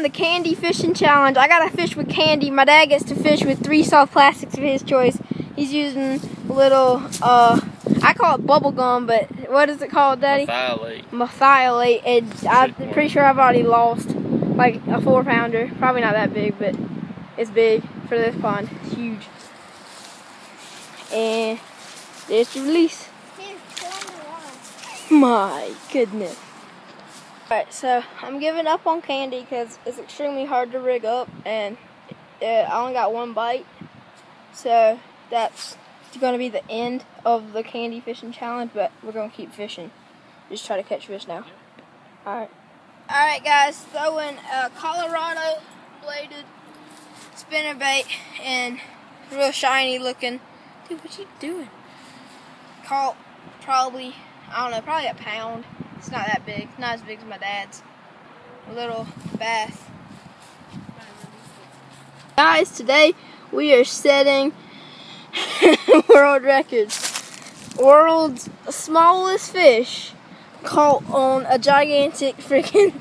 the candy fishing challenge. I gotta fish with candy. My dad gets to fish with 3 soft plastics of his choice. He's using little, I call it bubble gum, but what is it called, Daddy? Mertholate. Mertholate, and I'm pretty sure I've already lost like a 4-pounder. Probably not that big, but it's big for this pond. It's huge. And there's the release. My goodness. Alright, so I'm giving up on candy because it's extremely hard to rig up, and I only got 1 bite. So that's going to be the end of the candy fishing challenge, but we're going to keep fishing. Just try to catch fish now. Alright. Alright guys, throwing a Colorado bladed spinnerbait, and real shiny looking. Dude, what you doing? Caught probably, I don't know, probably a pound. It's not that big, not as big as my dad's. A little bass. Guys, today we are setting world records. World's smallest fish caught on a gigantic freaking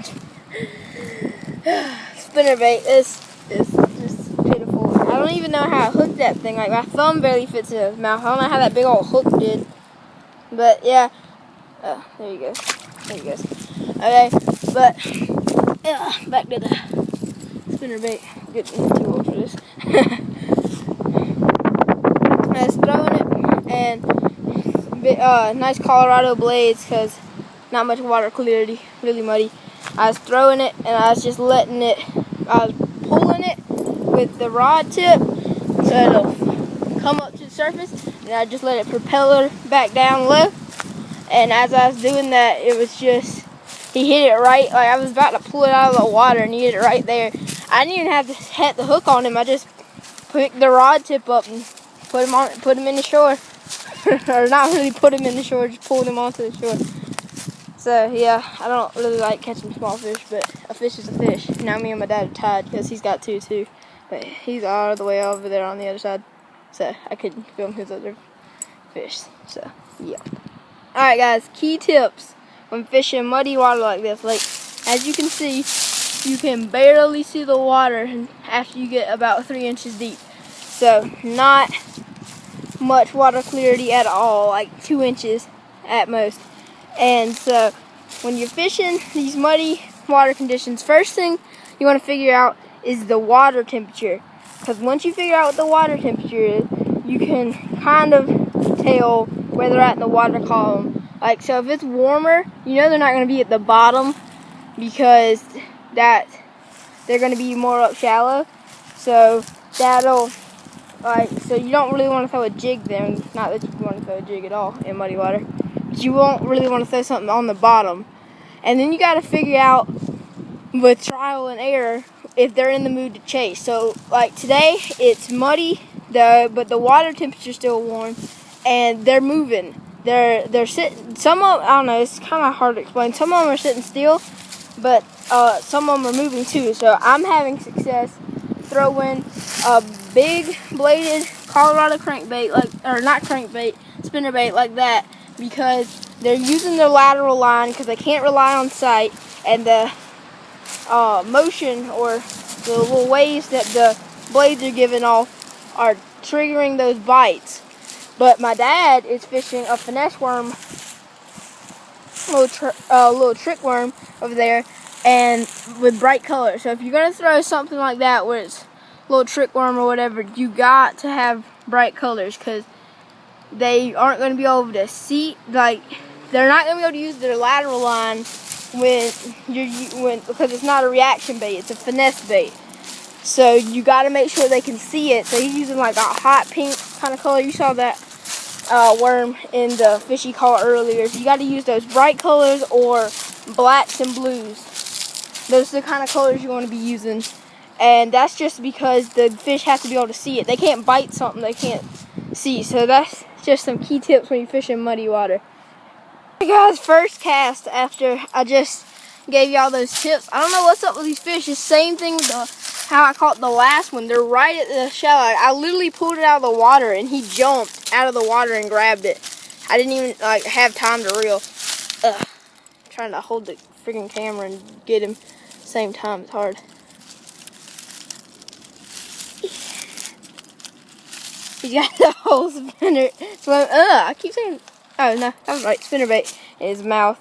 spinnerbait. It's just pitiful. I don't even know how I hooked that thing. Like, my thumb barely fits in his mouth. I don't know how that big old hook did. But yeah. Oh, there you go. There he goes. Okay, but back to the spinnerbait. Getting too old for this. I was throwing it, and nice Colorado blades because not much water clarity, really muddy. I was throwing it, and I was just letting it. I was pulling it with the rod tip so it'll come up to the surface, and I just let it propel her back down low. And as I was doing that, it was just, he hit it right, like I was about to pull it out of the water, and he hit it right there. I didn't even have to hit the hook on him. I just picked the rod tip up and put him in the shore. Or not really put him in the shore, just pulled him onto the shore. So yeah, I don't really like catching small fish, but a fish is a fish. Now me and my dad are tied because he's got 2 too. But he's all the way over there on the other side. So I couldn't film his other fish. So yeah. Alright guys, key tips when fishing muddy water like this. Like, as you can see, you can barely see the water after you get about 3 inches deep. So not much water clarity at all, like 2 inches at most. And so when you're fishing these muddy water conditions, first thing you want to figure out is the water temperature. Because once you figure out what the water temperature is, you can kind of tell where they're at in the water column. Like, so if it's warmer, you know they're not going to be at the bottom because they're going to be more up shallow. So that'll, so you don't really want to throw a jig there. Not that you want to throw a jig at all in muddy water, but you won't really want to throw something on the bottom. And then you got to figure out with trial and error if they're in the mood to chase. So like today, it's muddy, but the water temperature's still warm, and they're moving. They're sitting. Some of them, I don't know. It's kind of hard to explain. Some of them are sitting still, but some of them are moving too. So I'm having success throwing a big bladed Colorado crankbait, spinnerbait like that, because they're using their lateral line because they can't rely on sight, and the motion or the little waves that the blades are giving off are triggering those bites. But my dad is fishing a finesse worm, little trick worm over there, and with bright colors. So if you're gonna throw something like that where it's a little trick worm or whatever, you got to have bright colors because they aren't going to be able to see. Like, they're not going to be able to use their lateral line because it's not a reaction bait; it's a finesse bait. So you got to make sure they can see it. So he's using like a hot pink kind of color. You saw that worm in the fish he caught earlier. So you got to use those bright colors or blacks and blues. Those are the kind of colors you want to be using. And that's just because the fish have to be able to see it. They can't bite something they can't see. So that's just some key tips when you fish in muddy water. Hey guys, first cast after I just gave y'all those tips. I don't know what's up with these fish. It's the same thing with how I caught the last one. They're right at the shallow. I literally pulled it out of the water and he jumped out of the water and grabbed it. I didn't even have time to reel. Trying to hold the freaking camera and get him at the same time. It's hard. He's got the whole spinner. I keep saying, oh no, that was right. Spinnerbait in his mouth.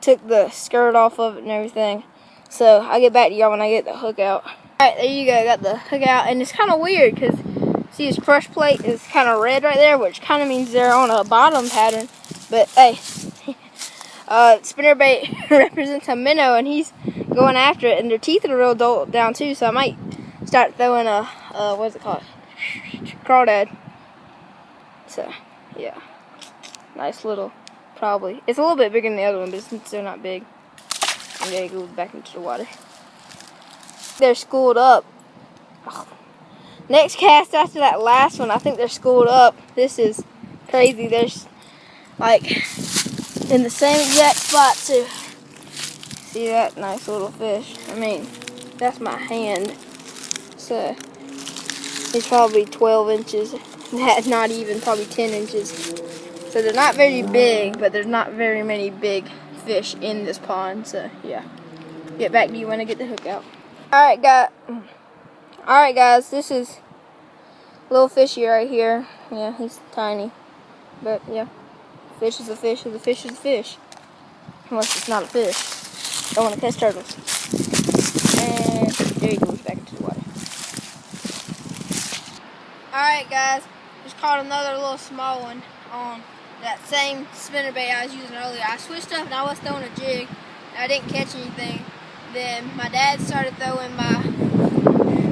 Took the skirt off of it and everything. So I'll get back to y'all when I get the hook out. Alright, there you go. Got the hook out, and it's kind of weird because see his crush plate is kind of red right there, which kind of means they're on a bottom pattern. But hey, spinnerbait represents a minnow, and he's going after it, and their teeth are real dull down too. So I might start throwing a what's it called? Crawdad. So yeah, nice little. Probably. It's a little bit bigger than the other one, but it's still not big. I'm gonna go back into the water. They're schooled up. Oh. Next cast after that last one, I think they're schooled up. This is crazy. There's like in the same exact spot too. See that nice little fish? I mean, that's my hand. So it's probably 12 inches. That's not even, probably 10 inches. So they're not very big, but there's not very many big fish in this pond. So yeah, get back to you when I get the hook out. Alright guys, this is a little fishy right here. Yeah, he's tiny. But yeah, fish is a fish, is a fish is a fish. Unless it's not a fish. Don't want to catch turtles. And there he goes back into the water. Alright guys, just caught another little small one on that same spinnerbait I was using earlier. I switched up and I was throwing a jig. And I didn't catch anything. Then my dad started throwing my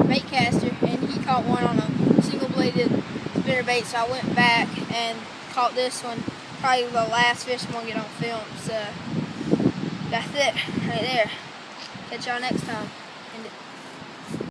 bait caster, and he caught one on a single-bladed spinnerbait. So I went back and caught this one. Probably the last fish I'm gonna get on film. So that's it right there. Catch y'all next time.